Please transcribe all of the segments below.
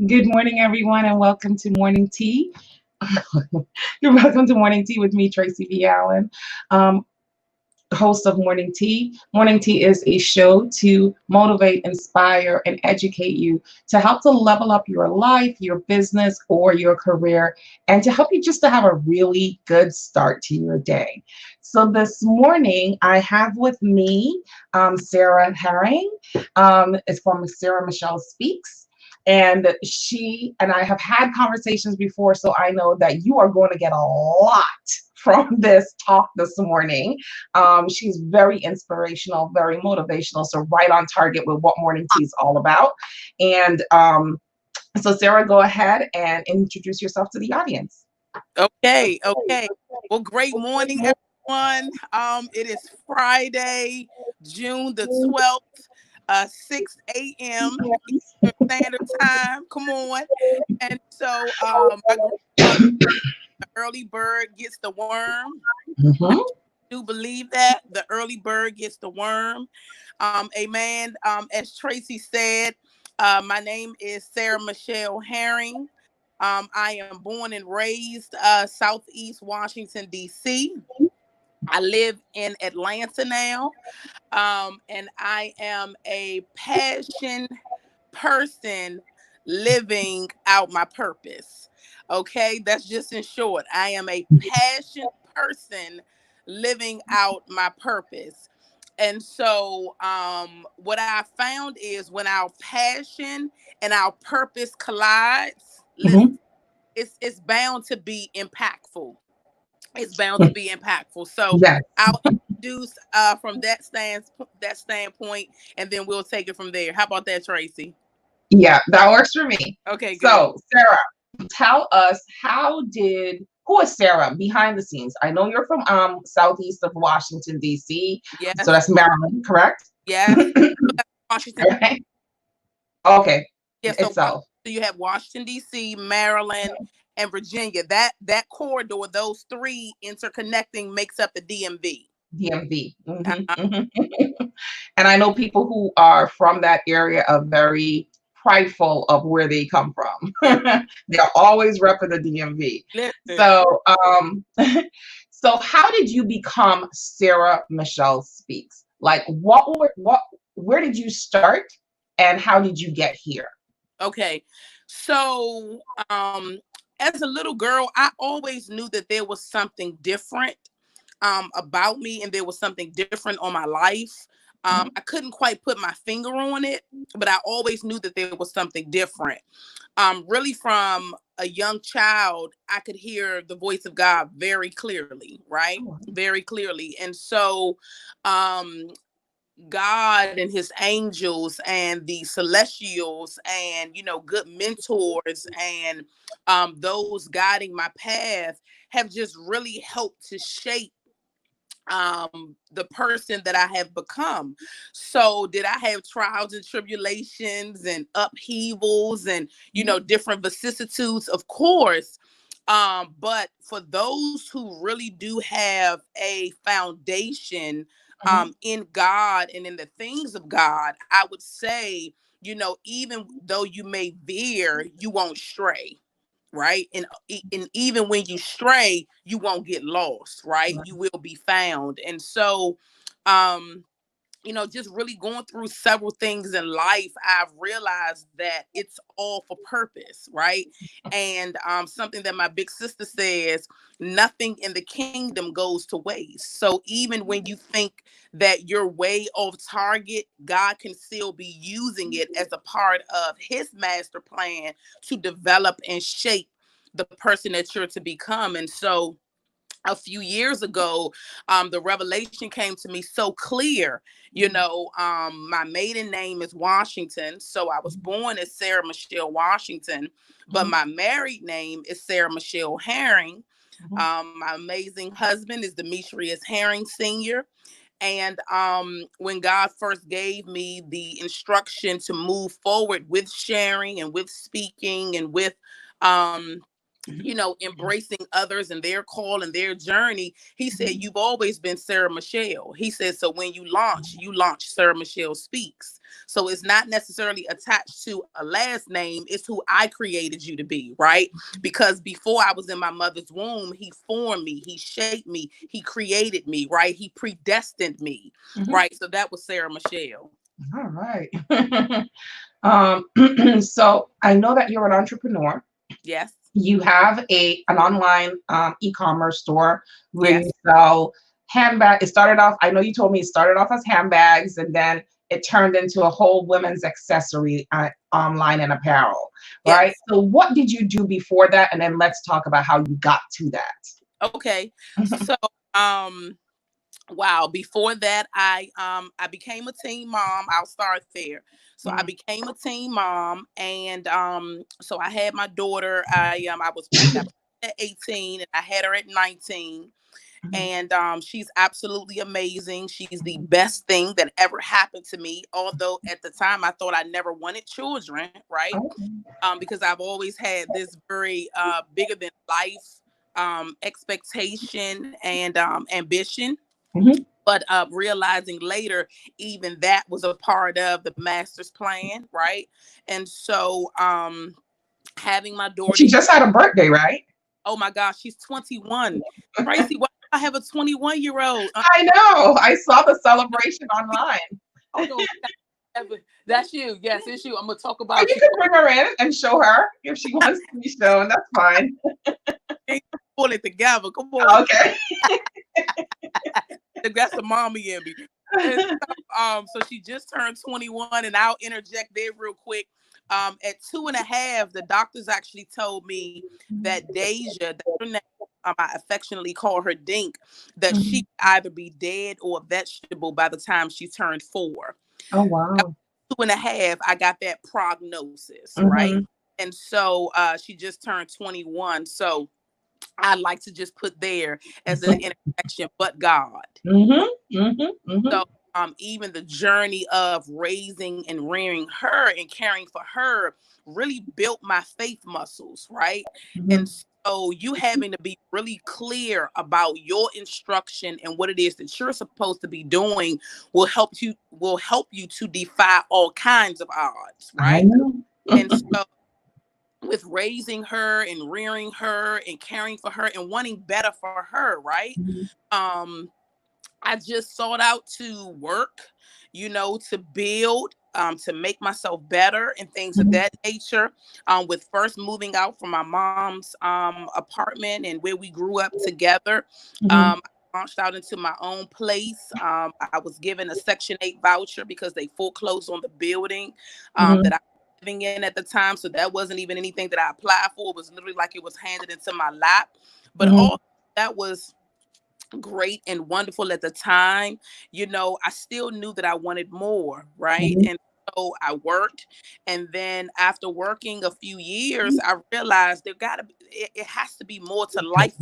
Good morning, everyone, and welcome to Morning Tea. You're welcome to Morning Tea with me, Tracy V. Allen, um, host of Morning Tea. Morning Tea is a show to motivate, inspire, and educate you to help to level up your life, your business, or your career, and to help you just to have a really good start to your day. So this morning, I have with me Sarah Herring. It's from Sarah Michelle Speaks. And she and I have had conversations before, so I know that you are going to get a lot from this talk this morning. She's very inspirational, very motivational, so right on target with what Morning Tea is all about. And so, Sarah, go ahead and introduce yourself to the audience. Okay. Well, great morning, everyone. It is Friday, June the 12th, 6 a.m. Eastern Standard Time. Come on. And so my grandmother, the early bird gets the worm. I Mhm. do believe that the early bird gets the worm. Amen. As Tracy said, my name is Sarah Michelle Herring. I am born and raised Southeast Washington, D.C. I live in Atlanta now, and I am a passion person living out my purpose. Okay, that's just in short. I am a passion person living out my purpose. And so, what I found is when our passion and our purpose collides, listen, Mhm. it's bound to be impactful. It's bound to be impactful. So Yes. I'll introduce from that standpoint, and then we'll take it from there. How about that, Tracy? Yeah, that works for me. Okay, good. So, Sarah, tell us who is Sarah behind the scenes? I know you're from southeast of Washington, D.C. So Yes, that's Maryland, correct? yes. So that's Washington. Right? Okay, Yeah, so itself. so you have Washington D.C., Maryland, and Virginia. That corridor, those three interconnecting, makes up the DMV. DMV. Uh-huh. And I know people who are from that area are very prideful of where they come from. They're always repping the DMV. Listen, So, so how did you become Sarah Michelle Speaks? Like, where did you start, and how did you get here? okay. So, as a little girl, I always knew that there was something different about me, and there was something different on my life. Mhm. I couldn't quite put my finger on it, but I always knew that there was something different. Really, from a young child, I could hear the voice of God very clearly, right? Oh, Very clearly. And so, um, God and his angels and the celestials and good mentors and those guiding my path have just really helped to shape the person that I have become. So did I have trials and tribulations and upheavals and different vicissitudes? Of course. But for those who really do have a foundation mhm. in God and in the things of God, I would say, even though you may veer, you won't stray, right? And even when you stray, you won't get lost, right? You will be found. And so, um, just really going through several things in life, I've realized that it's all for purpose, right? And something that my big sister says, nothing in the kingdom goes to waste. So even when you think that you're way off target, God can still be using it as a part of his master plan to develop and shape the person that you're to become. And so, a few years ago, the revelation came to me so clear. My maiden name is Washington, so I was born as Sarah Michelle Washington, but Mhm. my married name is Sarah Michelle Herring. Mhm. My amazing husband is Demetrius Herring Sr. And when God first gave me the instruction to move forward with sharing and with speaking and with um, you know, embracing others and their call and their journey. He said, you've always been Sarah Michelle. He said, so when you launch Sarah Michelle Speaks. So it's not necessarily attached to a last name. It's who I created you to be, right? Because before I was in my mother's womb, he formed me, he shaped me, he created me, right? He predestined me, right? So that was Sarah Michelle. All right. So I know that you're an entrepreneur. Yes. You have an online e-commerce store where you Yes. sell handbag. It started off, I know you told me it started off as handbags, and then it turned into a whole women's accessory online and apparel, right? Yes. So what did you do before that? And then let's talk about how you got to that. Okay. So, wow, before that, I became a teen mom. I'll start there. So I became a teen mom, and so I had my daughter. I got at 18 and I had her at 19. And she's absolutely amazing. She's the best thing that ever happened to me. Although at the time I thought I never wanted children, right? Because I've always had this very bigger than life expectation and ambition. But realizing later, even that was a part of the master's plan, right? And so having my daughter. She just had a birthday, right? Oh my gosh, she's 21. Tracy, why do I have a 21-year-old? I know. I saw the celebration online. Oh no, that's you. Yes, it's you. I'm gonna talk Or about you you. could bring her in and show her if she wants to be shown. That's fine. Pull it together. Come on. Okay. That's the mommy in me. And so she just turned 21, and I'll interject there real quick. At 2.5, the doctors actually told me that Deja, that's her name, I affectionately call her Dink, that she either be dead or a vegetable by the time she turned 4. Oh wow. 2.5, I got that prognosis, right? And so she just turned 21. So I like to just put there as an intersection, but God. So even the journey of raising and rearing her and caring for her really built my faith muscles, right? And so you having to be really clear about your instruction and what it is that you're supposed to be doing will help you to defy all kinds of odds, right? And so with raising her and rearing her and caring for her and wanting better for her, right? I just sought out to work, to build, to make myself better and things of that nature. With first moving out from my mom's apartment and where we grew up together, I launched out into my own place. I was given a Section 8 voucher because they foreclosed on the building that I was living in at the time. So that wasn't even anything that I applied for. It was literally like it was handed into my lap. But all that was great and wonderful at the time. I still knew that I wanted more, right? And so I worked, and then after working a few years, I realized it has to be more to life,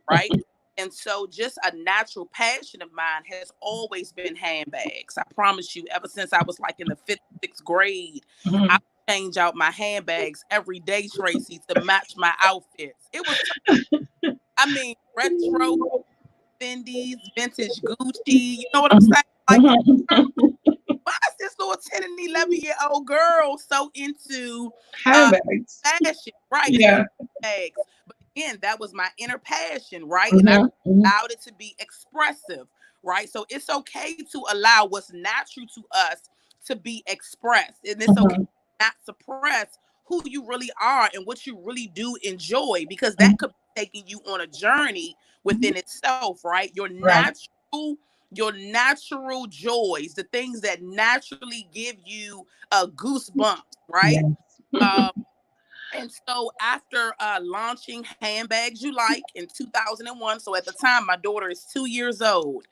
right? And so just a natural passion of mine has always been handbags. I promise you, ever since I was like in the 5th, 6th grade, I would change out my handbags every day, Tracy, to match my outfits. It was, retro, Fendi's, vintage Gucci, you know what I'm saying? Like, why is this little 10 and 11-year-old girl so into Handbags. fashion, right? Yeah. Handbags. But again, that was my inner passion, right? And I allowed it to be expressive, right? So it's okay to allow what's natural to us to be expressed. And it's okay to not suppress who you really are and what you really do enjoy, because that could be taking you on a journey within itself, right? Your natural joys, the things that naturally give you goosebumps, right? And so after launching Handbags You Like in 2001, so at the time my daughter is 2 years old.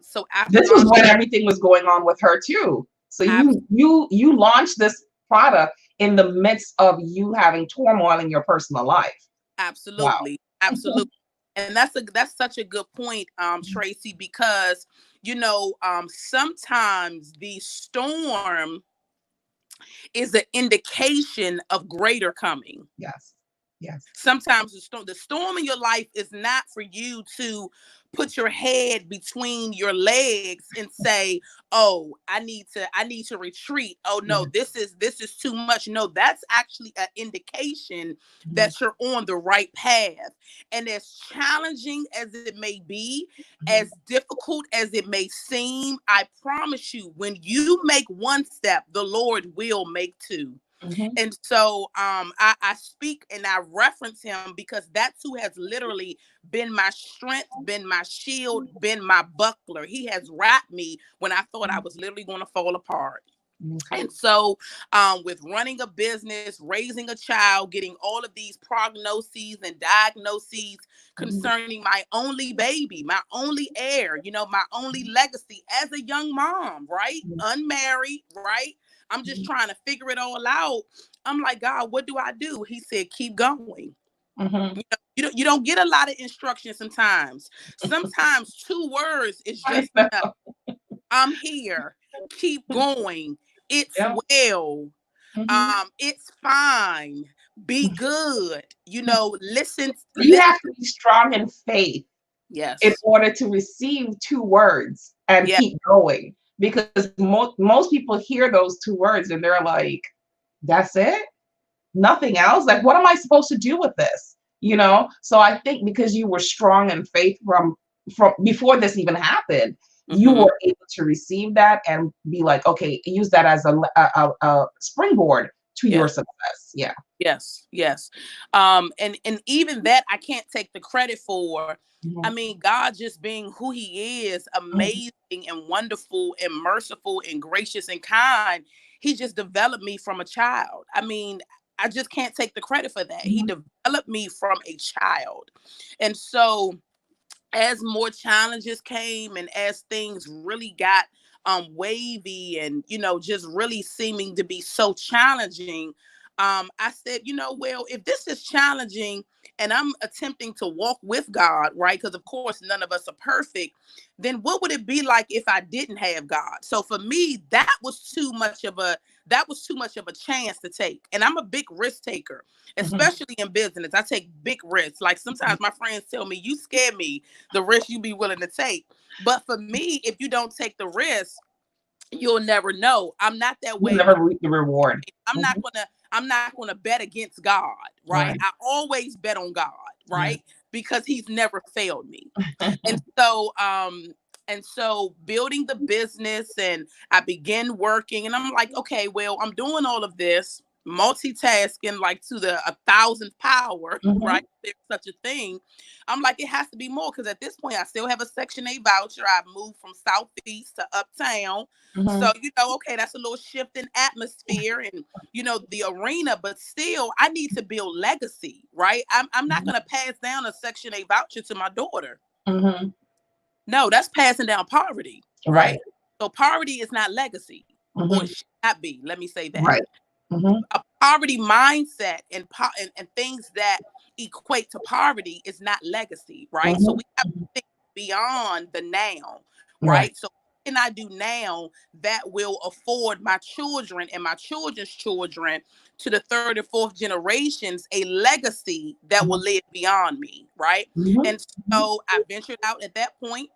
So after this was when everything was going on with her too. So you launched this product in the midst of you having turmoil in your personal life. Absolutely. Wow. Absolutely. And that's such a good point, Tracy, because sometimes the storm is an indication of greater coming. Yes. Yes. Sometimes the storm in your life is not for you to put your head between your legs and say, "Oh, I need to retreat. Oh no, Yeah. this is too much." No, that's actually an indication Mhm. that you're on the right path. And as challenging as it may be, Mhm. as difficult as it may seem, I promise you, when you make one step, the Lord will make two. Mhm. And so I speak and I reference him because that's who has literally been my strength, been my shield, been my buckler. He has wrapped me when I thought I was literally going to fall apart. Mhm. And so, with running a business, raising a child, getting all of these prognoses and diagnoses Mhm. concerning my only baby, my only heir, my only legacy as a young mom, right? Unmarried, right? I'm just Mhm. trying to figure it all out. I'm like, God, what do I do? He said, keep going. Mhm. You don't get a lot of instructions sometimes. Sometimes 2 words is I just enough. know. I'm here. Keep going. It's Yeah. well. Mhm. It's fine. Be good. Listen. You Listen. have to be strong in faith in Yes. order to receive 2 words and Yeah. keep going. Because most people hear those 2 words and they're like, that's it? Nothing else? Like, what am I supposed to do with this? So I think because you were strong in faith from before this even happened, you Mm-hmm. were able to receive that and be like, okay, use that as a springboard to your Yes. success. Yeah. Yes, yes. And even that I can't take the credit for. I Mhm. mean, God just being who he is, Mhm. amazing and wonderful and merciful and gracious and kind. He just developed me from a child. I mean, I just can't take the credit for that. He Mhm. developed me from a child. And so as more challenges came and as things really got wavy and just really seeming to be so challenging, I said, well, if this is challenging and I'm attempting to walk with God, right, because of course none of us are perfect, then what would it be like if I didn't have God? So for me, that was too much of a chance to take. And I'm a big risk taker, Mhm. especially in business. I take big risks. Like sometimes my friends tell me, you scare me, the risk you be willing to take. But for me, if you don't take the risk, you'll never know. I'm not that You'll way when never reap the reward. I'm not Mhm. gonna I'm not gonna bet against God, right? Right. I always bet on God, Yeah. right? Because he's never failed me. And so building the business, and I began working, and I'm like, okay, well, I'm doing all of this, multitasking like to the 1,000th power, right? Mhm. There's such a thing. I'm like, it has to be more because at this point I still have a Section 8 voucher. I've moved from Southeast to Uptown. So, Mhm. okay, that's a little shift in atmosphere and the arena, but still I need to build legacy, right? I'm not Mhm. gonna pass down a Section 8 voucher to my daughter. Mhm. No, that's passing down poverty, right? Right. So poverty is not legacy, or it Mhm. should not be. Let me say that. Right. Mhm. A poverty mindset and things that equate to poverty is not legacy, right? So Mhm. we have Mhm. to think beyond the now, Right. right? So what can I do now that will afford my children and my children's children to the third and fourth generations a legacy that will Mhm. live beyond me, right? Mhm. And Mhm. so I ventured out at that point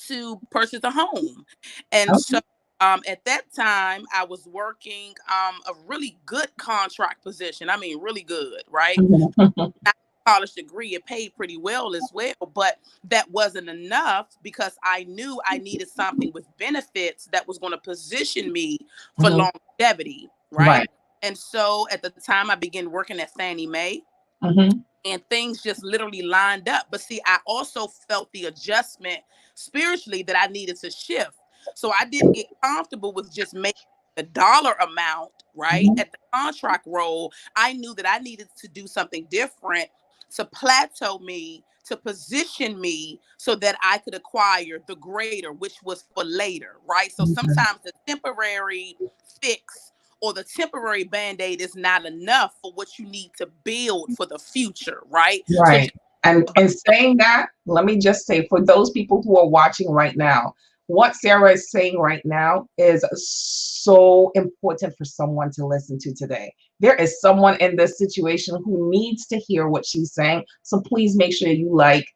to purchase a home. And so Okay. at that time, I was working a really good contract position. I mean, really good, right? Mhm. Not a college degree, it paid pretty well as well, but that wasn't enough because I knew I needed something with benefits that was going to position me for Mhm. longevity, right? Right. And so at the time, I began working at Fannie Mae, Mhm. and things just literally lined up. But see, I also felt the adjustment spiritually that I needed to shift. So I didn't get comfortable with just making the dollar amount, right? Mhm. At the contract role, I knew that I needed to do something different to plateau me, to position me so that I could acquire the greater, which was for later, right? So Mhm. sometimes the temporary fix or the temporary band-aid is not enough for what you need to build for the future, right? So Right. just And about and saying that, let me just say for those people who are watching right now, what Sarah is saying right now is so important for someone to listen to today. There is someone in this situation who needs to hear what she's saying. So please make sure you like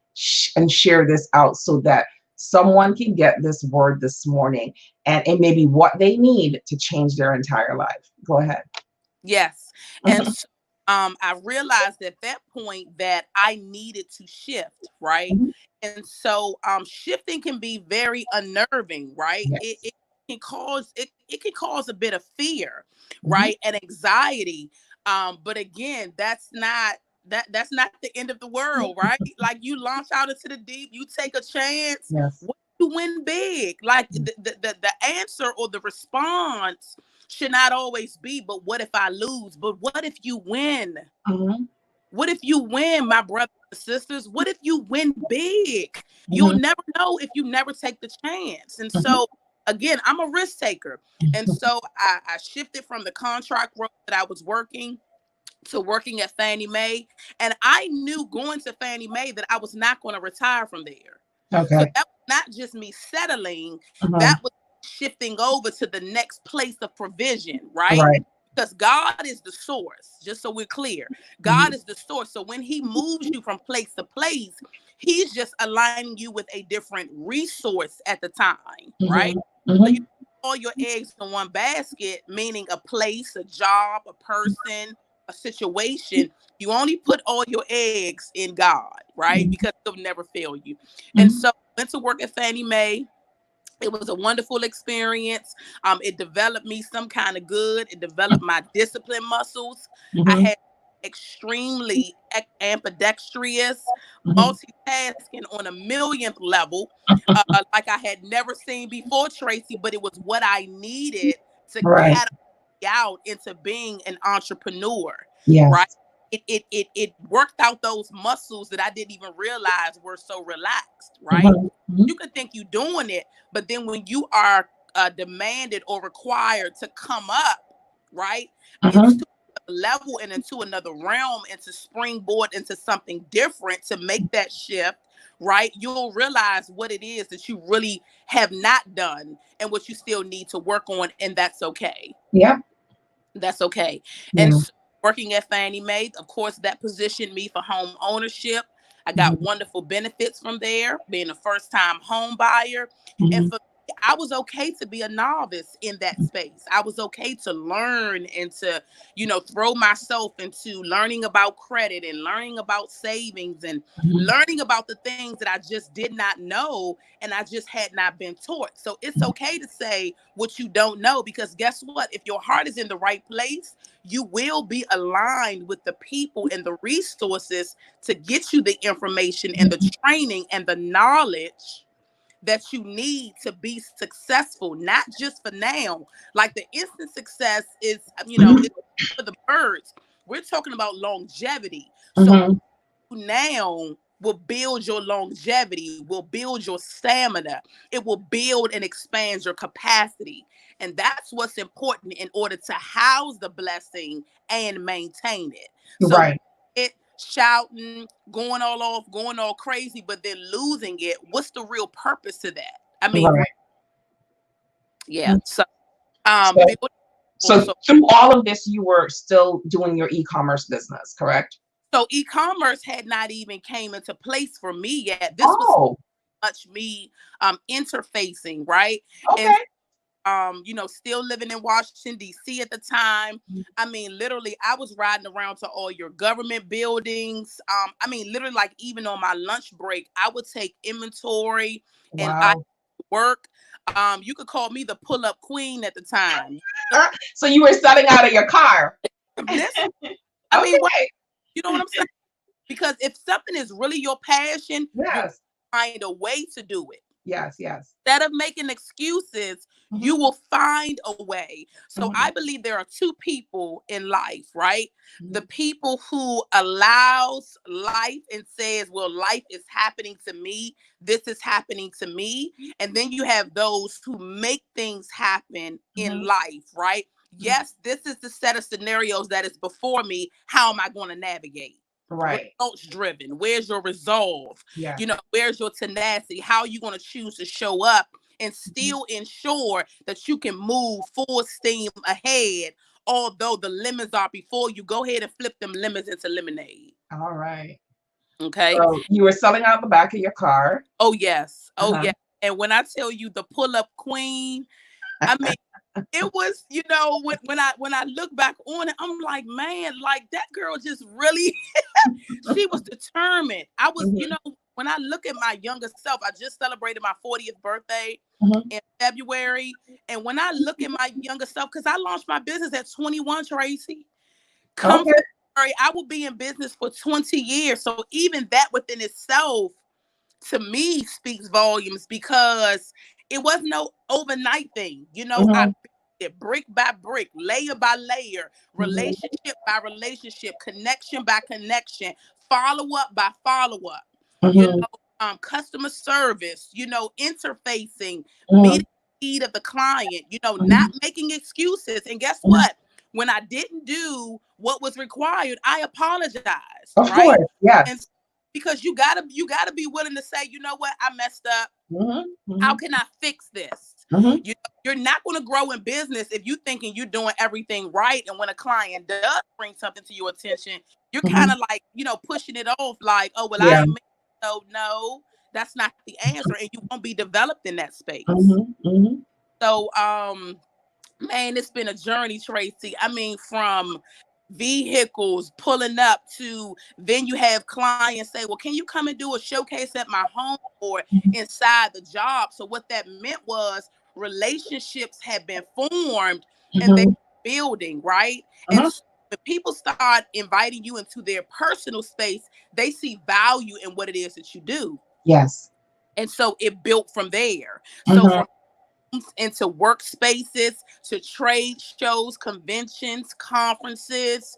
and share this out so that someone can get this word this morning, and it may be what they need to change their entire life. Go ahead. Yes. And so, I realized at that point that I needed to shift, right? Mhm. And so shifting can be very unnerving, right? It, Yes. it can cause it can cause a bit of fear, Mhm. right? And anxiety. But again, that's not the end of the world, right? Like you launch out into the deep, you take a chance, Yes. you win big. Like the answer or the response should not always be, but what if I lose? But what if you win? Mhm. What if you win, my brothers and sisters? What if you win big? You'll Mhm. never know if you never take the chance. And Mhm. so, again, I'm a risk taker. And so I shifted from the contract role that I was working to working at Fannie Mae. And I knew going to Fannie Mae that I was not going to retire from there. So Okay. that was not just me settling, Mhm. that was shifting over to the next place of provision, right? Right. Because God is the source, just so we're clear. God Mhm. is the source. So when He moves you from place to place, He's just aligning you with a different resource at the time, right? Mhm. So you Mhm. put all your eggs in one basket, meaning a place, a job, a person, a situation. You only put all your eggs in God, right? Mhm. Because He'll never fail you. And Mhm. so I went to work at Fannie Mae. It was a wonderful experience. It developed me some kind of good. It developed my discipline muscles. I Mhm. had extremely ambidextrous, Mhm. multitasking on a millionth level, like I had never seen before, Tracy. But it was what I needed to Right. catapult me out into being an entrepreneur, right? Yes. It worked out those muscles that I didn't even realize were so relaxed, right? Mhm. Mhm. You could think you're doing it, but then when you are demanded or required to come up, right, into Mhm. a level and into another realm and to springboard into something different to make that shift, right, you'll realize what it is that you really have not done and what you still need to work on, and that's okay. Yep. That's okay. And Yeah. so working at Fannie Mae, of course, that positioned me for home ownership. I got Mhm. wonderful benefits from there, being a first time home buyer. And Mhm. for me, I was okay to be a novice in that space. I was okay to learn and to, throw myself into learning about credit and learning about savings and Mhm. learning about the things that I just did not know and I just had not been taught. So it's okay to say what you don't know, because guess what? If your heart is in the right place, you will be aligned with the people and the resources to get you the information and the training and the knowledge that you need to be successful, not just for now. Like the instant success is, Mhm. it's for the birds. We're talking about longevity. So Mhm. now will build your longevity, will build your stamina, it will build and expand your capacity. And that's what's important in order to house the blessing and maintain it. So Right. it shouting, going all off, going all crazy, but then losing it, what's the real purpose to that? I mean, Right. yeah. So So, build so so through all of this, you were still doing your e-commerce business, correct? so e-commerce had not even came into place for me yet. This was Oh, much me interfacing, right? And okay. still living in Washington, D.C. at the time. I mean, literally, I was riding around to all your government buildings. I mean, literally, like even on my lunch break, I would take inventory and I Wow. work. You could call me the pull-up queen at the time. So you were selling out of your car. Listen, I mean, what Okay. you know what I'm saying? Because if something is really your passion, you Yes. find a way to do it. Yes. Yes. Instead of making excuses, you Mhm. will find a way. So I Mhm. believe there are two people in life, right? The Mhm. people who allows life and says, well, life is happening to me. This is happening to me. And then you have those who make things happen in Mhm. life, right? Mhm. Yes, this is the set of scenarios that is before me. How am I going to navigate? Right. Results driven. Where's your resolve? Yes. Where's your tenacity? How are you going to choose to show up and still ensure that you can move full steam ahead. Although the lemons are before you, go ahead and flip them lemons into lemonade. All right. Okay. So you were selling out the back of your car. Oh yes. Oh Uh-huh. yes. And when I tell you the pull up queen, I mean, it was, when I look back on it, I'm like, man, like that girl just really, she was determined. I was, Mhm, when I look at my younger self, I just celebrated my 40th birthday mhm. in February. And when I look at my younger self, because I launched my business at 21, Tracy, come Okay. February, I will be in business for 20 years. So even that within itself, to me, speaks volumes, because it was no overnight thing. I Mhm, built it brick by brick, layer by layer, mhm, relationship by relationship, connection by connection, follow up by follow up. You mhm, know, customer service. Interfacing, mhm, meeting the need of the client. Not mhm. making excuses. And guess Mhm. what? When I didn't do what was required, I apologized, Of right? course, And yes. because you gotta be willing to say, you know what, I messed up. Mhm, How mhm, can I fix this? mhm, You're not going to grow in business if you thinking you're doing everything right, and when a client does bring something to your attention, you're kind mhm. of like, pushing it off, like, oh well, I Yeah. ain't so. No, that's not the answer, and you won't be developed in that space. Mhm, mhm, So man, it's been a journey, Tracy. I mean, from vehicles pulling up to, then you have clients say, well, can you come and do a showcase at my home or mhm, inside the job? So what that meant was relationships had been formed and they mhm, were building, right? And mhm. so when people start inviting you into their personal space, they see value in what it is that you do. Yes. And so it built from there. So Mhm, from into workspaces, to trade shows, conventions, conferences.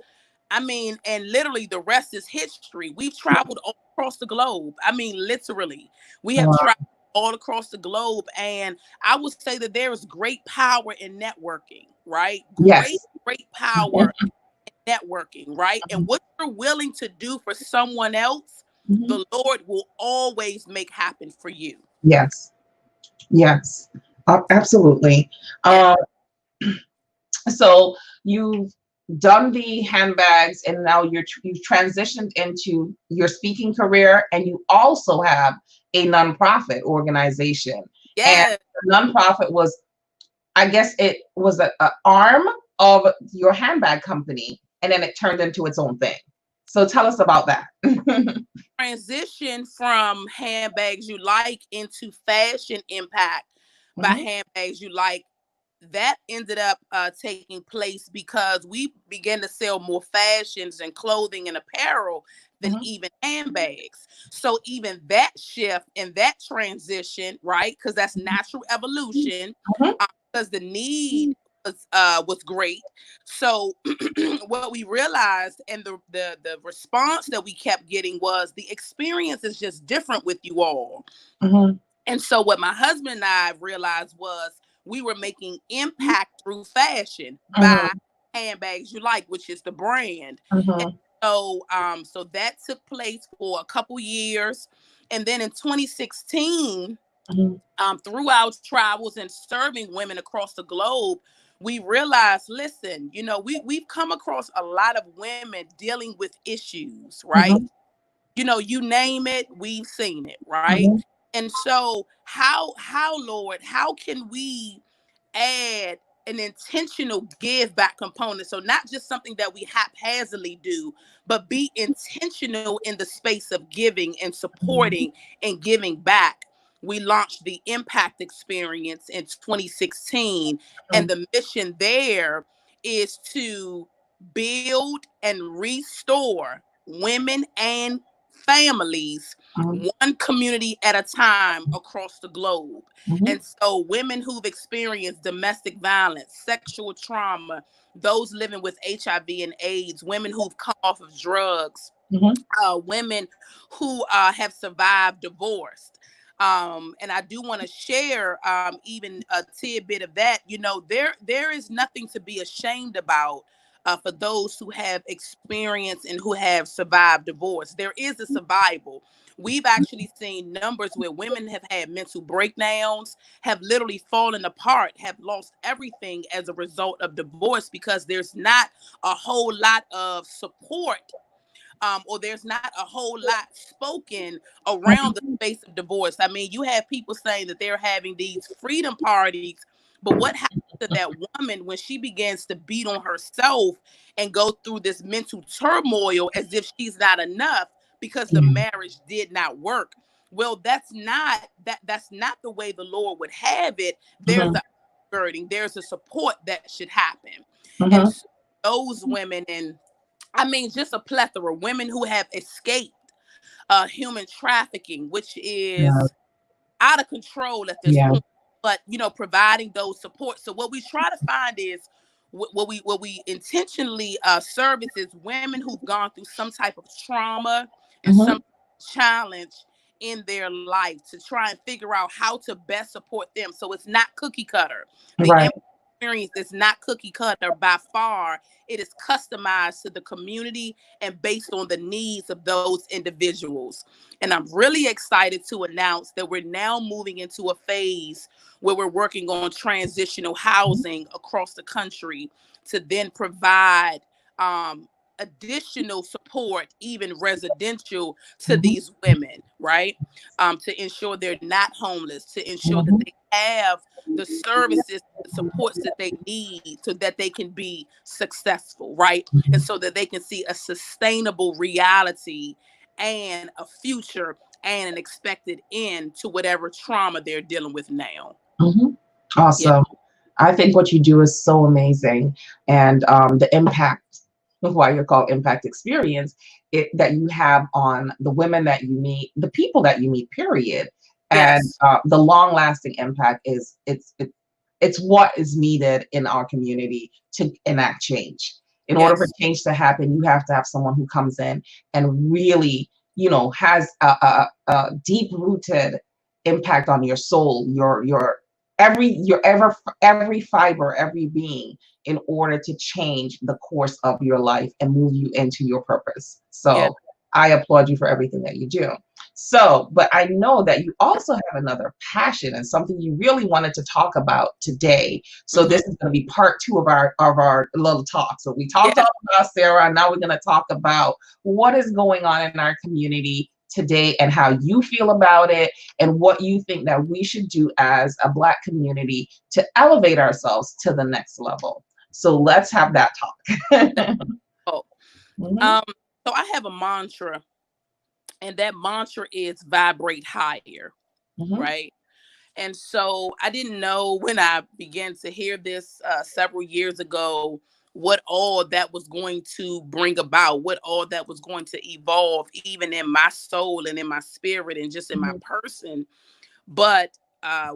I mean, and literally the rest is history. We've traveled all across the globe. I mean, literally, we have wow. traveled all across the globe. And I would say that there is great power in networking, right? Great, Yes. great Mhm, power in networking, right? And what you're willing to do for someone else, mhm. the Lord will always make happen for you. Yes. Yes. Absolutely. Yeah. Um, so you've done the handbags, and now you've transitioned into your speaking career, and you also have a nonprofit organization. And Yes. the nonprofit was, I guess it was a arm of your handbag company, and then it turned into its own thing. So tell us about that. Transition from handbags you like into fashion impact by Mhm, handbags you like. That ended up taking place because we began to sell more fashions and clothing and apparel than mhm, even handbags. So even that shift and that transition, right? Because that's natural evolution. mhm, Because the need was great. So what we realized, and the response that we kept getting, was the experience is just different with you all. mhm, And so what my husband and I realized was we were making impact through fashion by mhm, handbags you like, which is the brand. And mhm, so that took place for a couple years. And then in 2016, mhm, through our travels and serving women across the globe, we realized, listen, we've come across a lot of women dealing with issues, right? mhm, You name it, we've seen it, right? mhm, And so how Lord, how can we add an intentional give back component? So not just something that we haphazardly do, but be intentional in the space of giving and mhm, supporting and giving back. We launched the Impact Experience in 2016, and mhm, the mission there is to build and restore women and families mhm, one community at a time across the globe. mhm, And so women who've experienced domestic violence, sexual trauma, those living with HIV and AIDS, women who've come off of drugs, mhm, women who have survived divorce. And I do want to share even a tidbit of that. There is nothing to be ashamed about for those who have experienced and who have survived divorce. There is a survival. We've actually seen numbers where women have had mental breakdowns, have literally fallen apart, have lost everything as a result of divorce because there's not a whole lot of support, or there's not a whole lot spoken around the space of divorce. I mean, you have people saying that they're having these freedom parties, but what happens to that woman when she begins to beat on herself and go through this mental turmoil as if she's not enough because the marriage did not work? Well, that's not the way the Lord would have it. There's a burden, there's a support that should happen. And so those women, and I mean, just a plethora of women who have escaped human trafficking, which Yeah. is out of control at this Yeah. point. But providing those supports. So what we try to find is what we intentionally service is women who've gone through some type of trauma and some challenge in their life to try and figure out how to best support them. So it's not cookie cutter. The Right. experience is not cookie cutter by far. It is customized to the community and based on the needs of those individuals. And I'm really excited to announce that we're now moving into a phase where we're working on transitional housing across the country to then provide additional support, even residential, to these women, right? To ensure they're not homeless, to ensure that they have the services, the supports that they need so that they can be successful, right? And so that they can see a sustainable reality and a future and an expected end to whatever trauma they're dealing with now. Yeah. Awesome. I think what you do is so amazing. And the impact, why you're called Impact Experience, that you have on the women that you meet, the people that you meet, period. And Yes. the long lasting impact is it's what is needed in our community to enact change. In order for Yes. change to happen, you have to have someone who comes in and really, has a deep rooted impact on your soul, every fiber, every being, in order to change the course of your life and move you into your purpose. Yes. So I applaud you for everything that you do. So, but I know that you also have another passion and something you really wanted to talk about today. So Mm-hmm. this is going to be part two of our little talk. So we talked Yes. all about Sarah, and now we're going to talk about what is going on in our community today and how you feel about it and what you think that we should do as a Black community to elevate ourselves to the next level. So let's have that talk. Oh, Mhm, um, so I have a mantra, and that mantra is vibrate higher, mhm, right? And so I didn't know when I began to hear this several years ago what all that was going to bring about, what all that was going to evolve, even in my soul and in my spirit and just in my mhm, person. But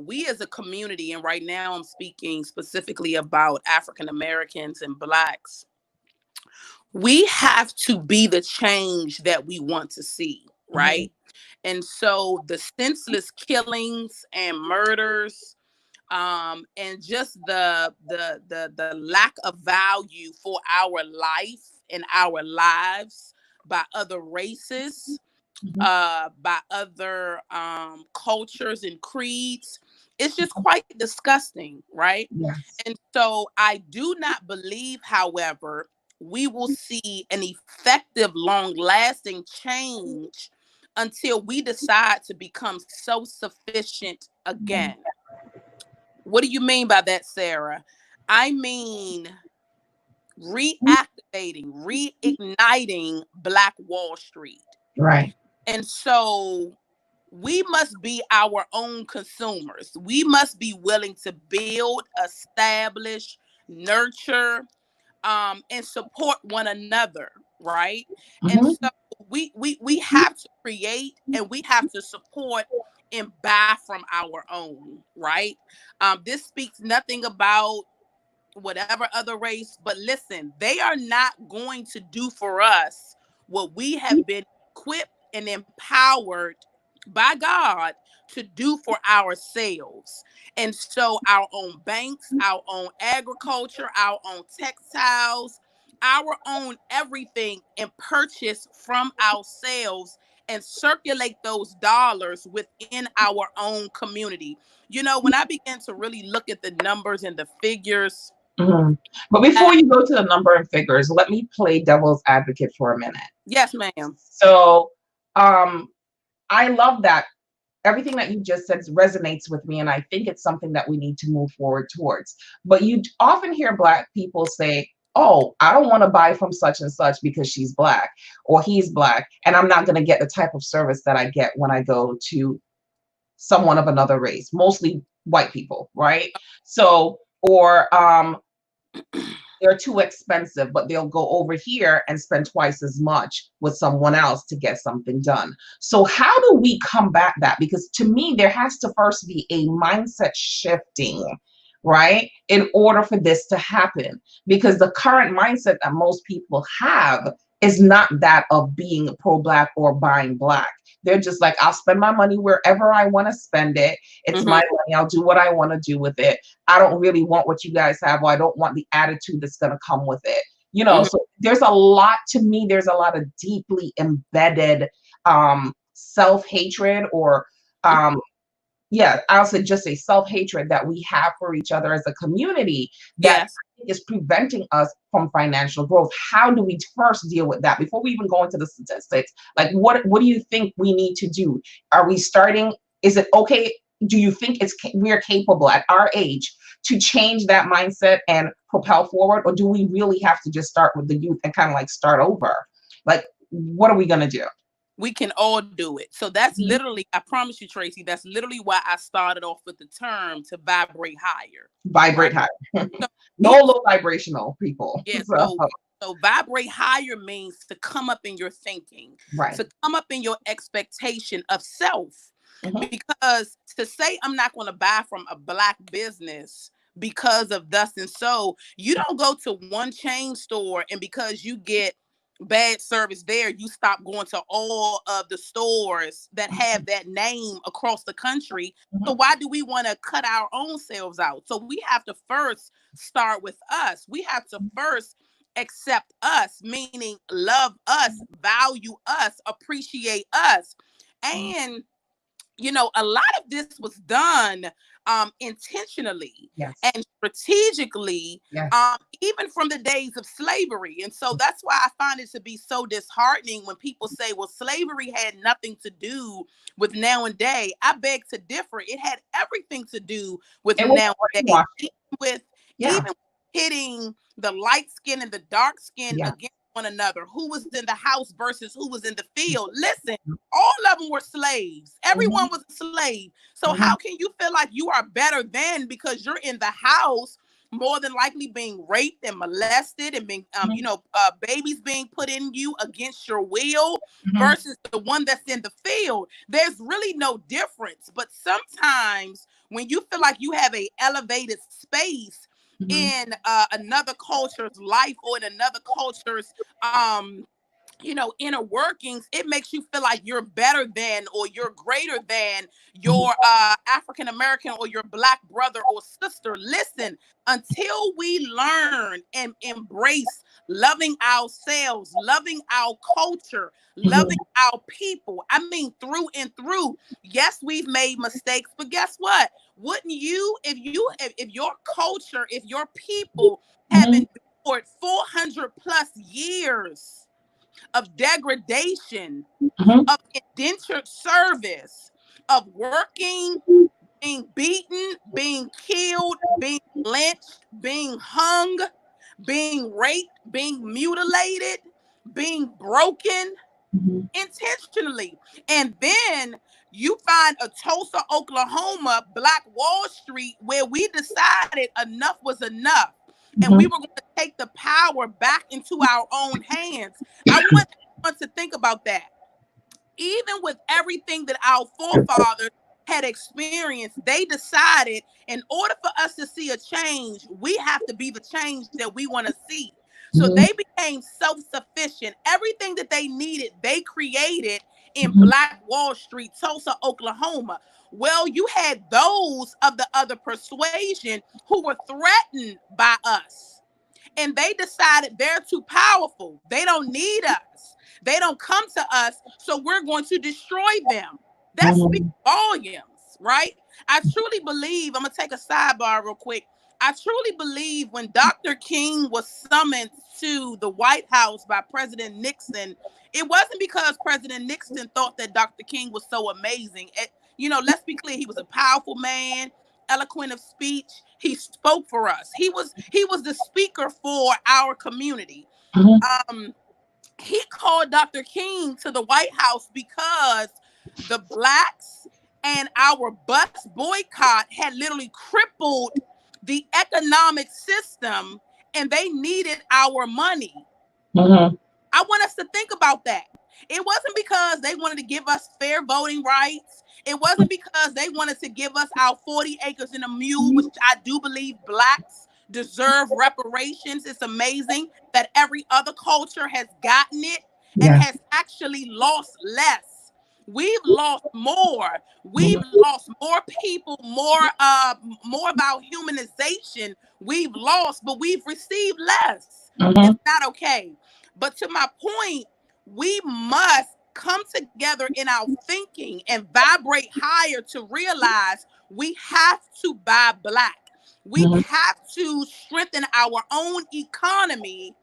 we as a community, and right now I'm speaking specifically about African Americans and Blacks, we have to be the change that we want to see, mhm, right? And so the senseless killings and murders, and just the lack of value for our life and our lives by other races, mhm. by other cultures and creeds. It's just quite disgusting, right? Yes. And so I do not believe, however, we will see an effective, long lasting change until we decide to become self sufficient again. What do you mean by that, Sarah? I mean reactivating, reigniting Black Wall Street. Right. And so we must be our own consumers. We must be willing to build, establish, nurture, and support one another, right? And Mhm, so we have to create and we have to support and buy from our own, right? This speaks nothing about whatever other race, but listen, they are not going to do for us what we have been equipped and empowered by God to do for ourselves. And so our own banks, our own agriculture, our own textiles, our own everything, and purchase from ourselves and circulate those dollars within our own community. You know, when I began to really look at the numbers and the figures. Mhm. But before you go to the number and figures, let me play devil's advocate for a minute. Yes, ma'am. So, I love that everything that you just said resonates with me, and I think it's something that we need to move forward towards. But you often hear Black people say, "Oh, I don't want to buy from such and such because she's Black or he's Black, and I'm not going to get the type of service that I get when I go to someone of another race," mostly white people, right? So, or they're too expensive, but they'll go over here and spend twice as much with someone else to get something done. So how do we combat that? Because to me, there has to first be a mindset shifting, right? In order for this to happen, because the current mindset that most people have is not that of being pro-Black or buying Black. They're just like, I'll spend my money wherever I want to spend it. It's my money. I'll do what I want to do with it. I don't really want what you guys have, or I don't want the attitude that's going to come with it. You know, so there's a lot, to me, there's a lot of deeply embedded self-hatred or yeah, I'll say just a self-hatred that we have for each other as a community that Yes. is preventing us from financial growth. How do we first deal with that before we even go into the statistics? Like, what do you think we need to do? Are we starting? Is it okay? Do you think we're capable at our age to change that mindset and propel forward, or do we really have to just start with the youth and kind of like start over? Like, what are we gonna do? We can all do it. So that's literally, I promise you, Tracy, that's literally why I started off with the term to vibrate higher. Vibrate right? higher. So, No low vibrational people. yeah, so vibrate higher means to come up in your thinking, Right. to come up in your expectation of self. Because to say I'm not going to buy from a Black business because of thus and so, you don't go to one chain store and because you get bad service there, you stop going to all of the stores that have that name across the country. So why do we want to cut our own selves out? So we have to first start with us. We have to first accept us, meaning love us, value us, appreciate us. And you know, a lot of this was done intentionally and strategically, even from the days of slavery. And so that's why I find it to be so disheartening when people say, well, slavery had nothing to do with now and day. I beg to differ. It had everything to do with now and day, even hitting the light skin and the dark skin against one another, who was in the house versus who was in the field. Listen, all of them were slaves. Everyone was a slave. So how can you feel like you are better than because you're in the house, more than likely being raped and molested and being, babies being put in you against your will versus the one that's in the field? There's really no difference. But sometimes when you feel like you have a elevated space in another culture's life or in another culture's inner workings, it makes you feel like you're better than or you're greater than your African American or your Black brother or sister. Listen, until we learn and embrace loving ourselves, loving our culture, loving our people, I mean, through and through. Yes, we've made mistakes, but guess what? Wouldn't you, if your culture, if your people have endured 400 plus years of degradation, of indentured service, of working, being beaten, being killed, being lynched, being hung, being raped, being mutilated, being broken intentionally. And then you find a Tulsa, Oklahoma, Black Wall Street, where we decided enough was enough. And we were going to take the power back into our own hands. I want everyone to think about that. Even with everything that our forefathers had experienced, they decided in order for us to see a change, we have to be the change that we want to see. So they became self-sufficient. Everything that they needed, they created in Black Wall Street, Tulsa, Oklahoma. Well, you had those of the other persuasion who were threatened by us. And they decided they're too powerful. They don't need us. They don't come to us, so we're going to destroy them. That speaks Mhm. volumes, right? I truly believe, I'm going to take a sidebar real quick. I truly believe when Dr. King was summoned to the White House by President Nixon, it wasn't because President Nixon thought that Dr. King was so amazing. Let's be clear, he was a powerful man, eloquent of speech. He spoke for us. He was the speaker for our community. Mhm. Um, he called Dr. King to the White House because the blacks and our bus boycott had literally crippled the economic system, and they needed our money. Mhm. I want us to think about that. It wasn't because they wanted to give us fair voting rights. It wasn't because they wanted to give us our 40 acres and a mule, which I do believe blacks deserve reparations. It's amazing that every other culture has gotten it and Yes. has actually lost less. We've lost more. We've Mhm. lost more people, more about humanization. We've lost, but we've received less. It's Mhm. not okay. But to my point, we must come together in our thinking and vibrate higher to realize we have to buy black. We Mhm. have to strengthen our own economy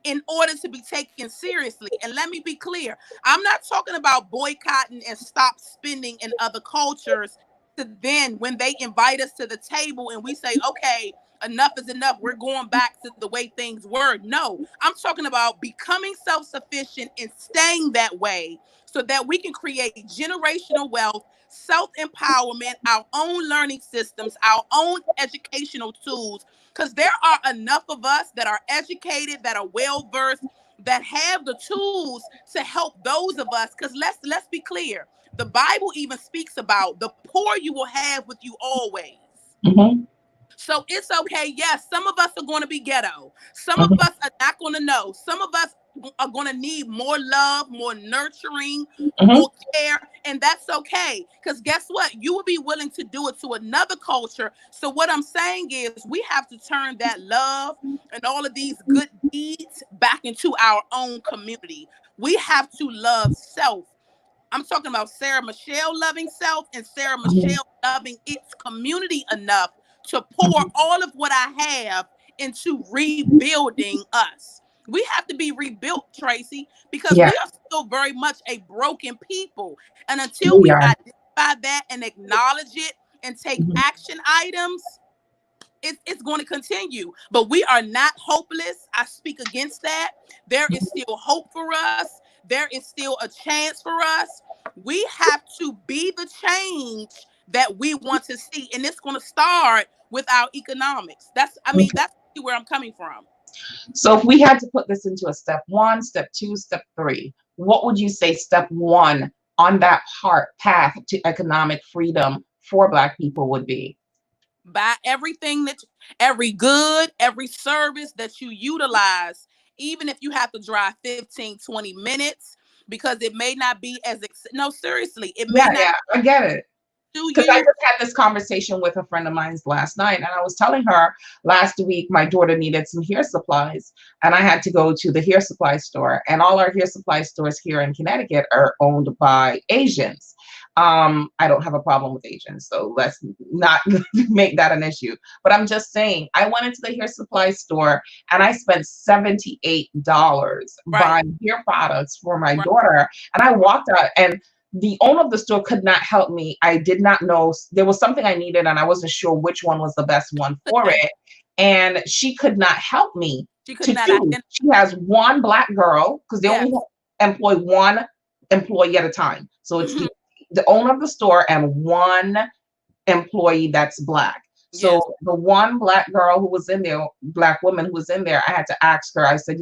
in order to be taken seriously. And let me be clear, I'm not talking about boycotting and stop spending in other cultures to then when they invite us to the table and we say, okay, enough is enough, we're going back to the way things were. No, I'm talking about becoming self-sufficient and staying that way so that we can create generational wealth, self-empowerment, our own learning systems, our own educational tools, because there are enough of us that are educated, that are well versed, that have the tools to help those of us. Because let's be clear, the Bible even speaks about the poor you will have with you always. Mhm. So it's okay. Yes, some of us are going to be ghetto. Some of Mhm. us are not going to know. Some of us are going to need more love, more nurturing, Mhm. more care. And that's okay. Because guess what? You will be willing to do it to another culture. So what I'm saying is we have to turn that love and all of these good deeds back into our own community. We have to love self. I'm talking about Sarah Michelle loving self and Sarah Mhm. Michelle loving its community enough to pour Mhm. all of what I have into rebuilding us. We have to be rebuilt, Tracy, because Yeah, we are still very much a broken people. And until we we are. identify that and acknowledge it and take Mhm. action items, it's going to continue. But we are not hopeless. I speak against that. There is still hope for us. There is still a chance for us. We have to be the change that we want to see. And it's going to start with our economics. Okay. That's where I'm coming from. So if we had to put this into a step one, step two, step three, what would you say step one on that path to economic freedom for Black people would be? Buy everything every good, every service that you utilize, even if you have to drive 15, 20 minutes, because it may not be no, seriously, it may Yeah, not yeah, I get it. do Because I you. just had this conversation with a friend of mine last night, and I was telling her last week my daughter needed some hair supplies, and I had to go to the hair supply store. And all our hair supply stores here in Connecticut are owned by Asians. I don't have a problem with Asians, so let's not make that an issue. But I'm just saying, I went into the hair supply store and I spent $78 Right, buying hair products for my right. daughter, and I walked out and the owner of the store could not help me. I did not know there was something I needed and I wasn't sure which one was the best one for Okay. it. And she could not help me She could to not choose. identify. She has one Black girl because they only Yes. employ one employee at a time. So it's Hmm. the owner of the store and one employee that's Black. So Yes. the one Black girl who was in there, Black woman who was in there, I had to ask her, I said,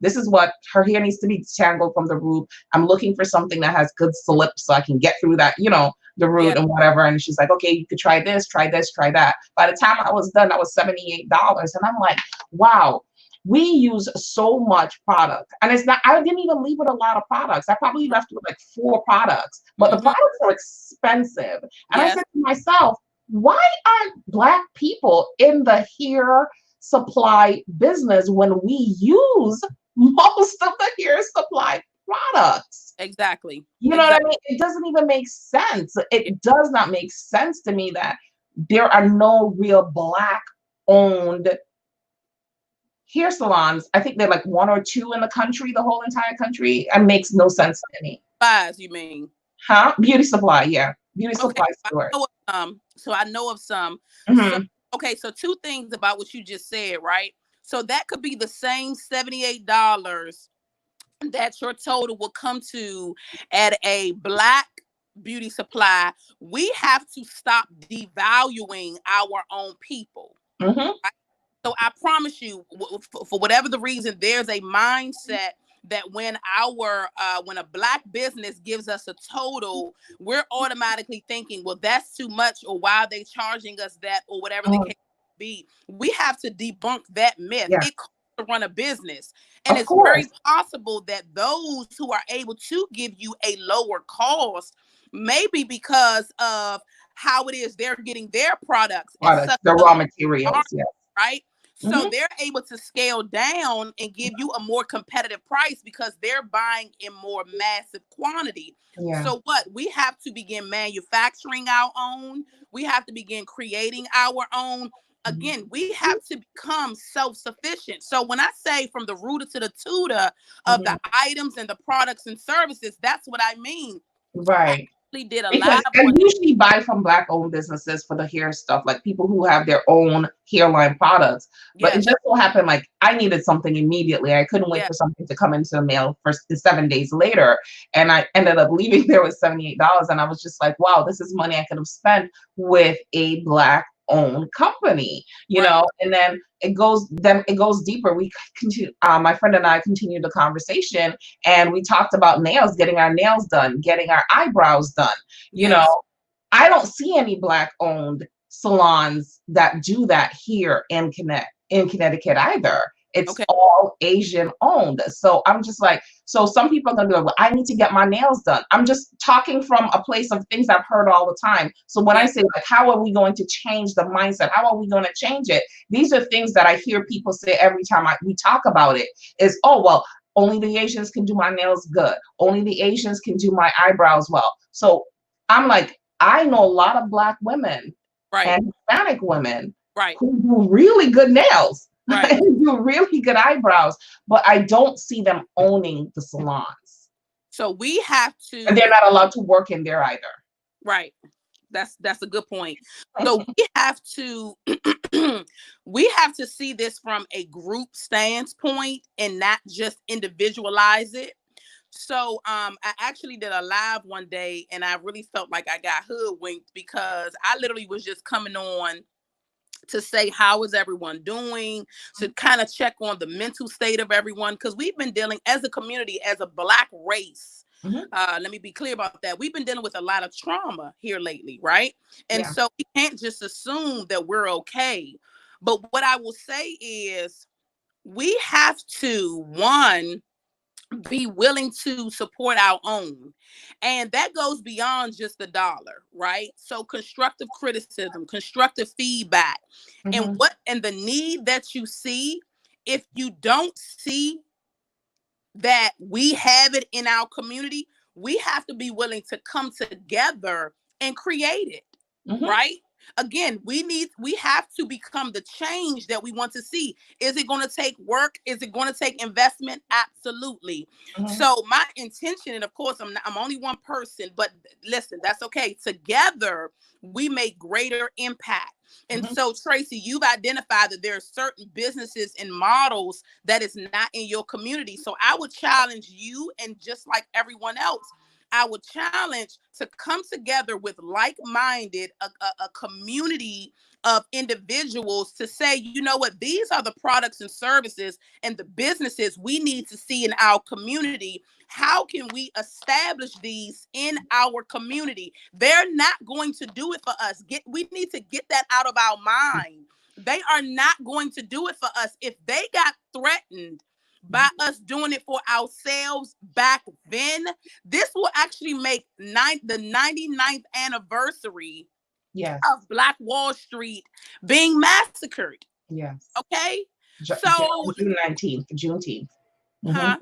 this is what her hair needs to be tangled from the root. I'm looking for something that has good slip so I can get through that, the root Yes. and whatever. And she's like, okay, you could try this, try that. By the time I was done, that was $78. And I'm like, wow, we use so much product. And it's not, I didn't even leave with a lot of products. I probably left with like 4 products, but the Hmm. products are expensive. And I Yes. said to myself, why aren't Black people in the hair supply business when we use most of the hair supply products. Exactly. You know what I mean? It doesn't even make sense. It does not make sense to me that there are no real Black owned hair salons. I think they're like 1 or 2 in the country, the whole entire country. It makes no sense to me. Buys, you mean? Huh? Beauty supply, yeah. Beauty Okay, supply store. so I know of some. So Mm-hmm. okay, so 2 things about what you just said, right? So that could be the same $78 that your total will come to at a Black beauty supply. We have to stop devaluing our own people. Mm-hmm. So I promise you, for whatever the reason, there's a mindset that when a Black business gives us a total, we're automatically thinking, well, that's too much, or why are they charging us that, or whatever the case may be. We have to debunk that myth. Yeah, It costs to run a business, and of it's very course. possible that those who are able to give you a lower cost, maybe because of how it is they're getting their products at Products, such the a raw low materials, margin, yeah. right? So Mm-hmm. they're able to scale down and give you a more competitive price because they're buying in more massive quantity. Yeah. So what? We have to begin manufacturing our own. We have to begin creating our own. Again, we have to become self-sufficient. So when I say from the rooter to the tutor of the Mm-hmm. items and the products and services, that's what I mean. I Right. actually did a Because live I one. usually buy from Black owned businesses for the hair stuff, like people who have their own hairline products. But it Yes, just so happened like I needed something immediately. I couldn't wait yes, for something to come into the mail for 7 days later. And I ended up leaving there with $78. And I was just like, wow, this is money I could have spent with a Black owned company, right, and then it goes deeper. We continue, my friend and I continued the conversation, and we talked about nails, getting our nails done, getting our eyebrows done. you know yes, I don't see any Black owned salons that do that here in Connecticut either. It's okay, all Asian owned. So I'm just like, so some people are gonna be like, well, I need to get my nails done. I'm just talking from a place of things I've heard all the time. So when I yeah, say like, how are we going to change the mindset? How are we going to change it? These are things that I hear people say every time we talk about it is, oh, well, only the Asians can do my nails good. Only the Asians can do my eyebrows well. So I'm like, I know a lot of Black women right, and Hispanic women right, who do really good nails right. and do really good eyebrows, but I don't see them owning the salons. So we have And they're to, not allowed to work in there either. right. That's a good point. So we have to we have to see this from a group standpoint and not just individualize it. So I actually did a live one day and I really felt like I got hoodwinked because I literally was just coming on to say how is everyone doing, to kind of check on the mental state of everyone, because we've been dealing as a community, as a Black race. Mhm. Let me be clear about that. We've been dealing with a lot of trauma here lately, right? And Yeah. so we can't just assume that we're okay. But what I will say is we have to, one, be willing to support our own. And that goes beyond just the dollar, right? So constructive criticism, constructive feedback, and Mhm. the need that you see, if you don't see that we have it in our community, we have to be willing to come together and create it, Mhm. right? Again, we have to become the change that we want to see. Is it going to take work? Is it going to take investment? Absolutely. Mhm. So my intention, and of course I'm only one person, but listen, that's okay. Together we make greater impact. And Mhm. so, Tracy, you've identified that there are certain businesses and models that is not in your community. So I would challenge you, and just like everyone else, I would challenge to come together with like-minded, a community of individuals to say, you know what, these are the products and services and the businesses we need to see in our community. How can we establish these in our community? They're not going to do it for us. We need to get that out of our mind. They are not going to do it for us. If they got threatened by us doing it for ourselves back then, this will actually make the 99th anniversary Yes. of Black Wall Street being massacred. Yes. Okay? Ju- So, June 19th, Juneteenth. Mhm. huh?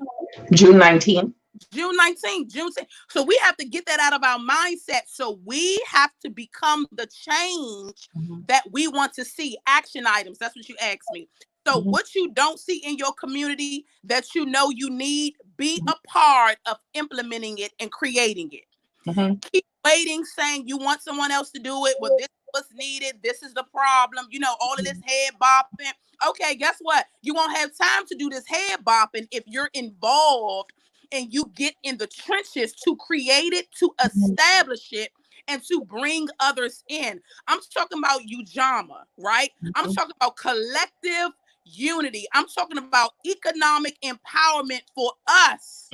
June 19th. June 19th, June 10th. So we have to get that out of our mindset. So we have to become the change that we want to see. Action items. That's what you asked me. So what you don't see in your community that you know you need, be a part of implementing it and creating it. Keep waiting, saying you want someone else to do it. Well, this is what's needed. This is the problem. You know, all of this head bopping. Okay, guess what? You won't have time to do this head bopping if you're involved and you get in the trenches to create it, to establish it, and to bring others in. I'm talking about Ujamaa, right? I'm talking about collective unity. I'm talking about economic empowerment for us,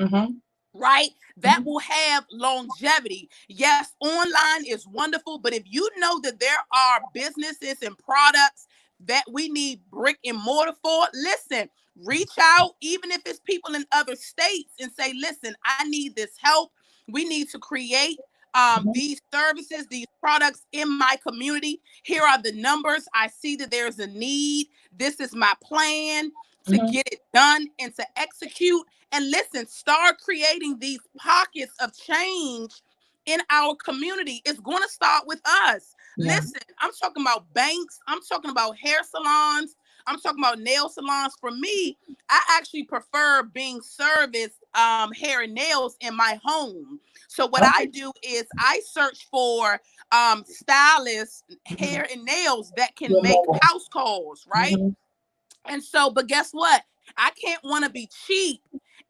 right? That will have longevity. Yes, online is wonderful, but if you know that there are businesses and products that we need brick and mortar for, listen, reach out, even if it's people in other states, and say, listen, I need this help. We need to create these services, these products in my community. Here are the numbers. I see that there's a need. This is my plan to get it done and to execute. And listen, start creating these pockets of change in our community. It's going to start with us. Listen, I'm talking about banks. I'm talking about hair salons. I'm talking about nail salons. For me, I actually prefer being serviced hair and nails in my home. So what I do is I search for stylists, hair and nails that can make house calls, right? And so, but guess what? I can't want to be cheap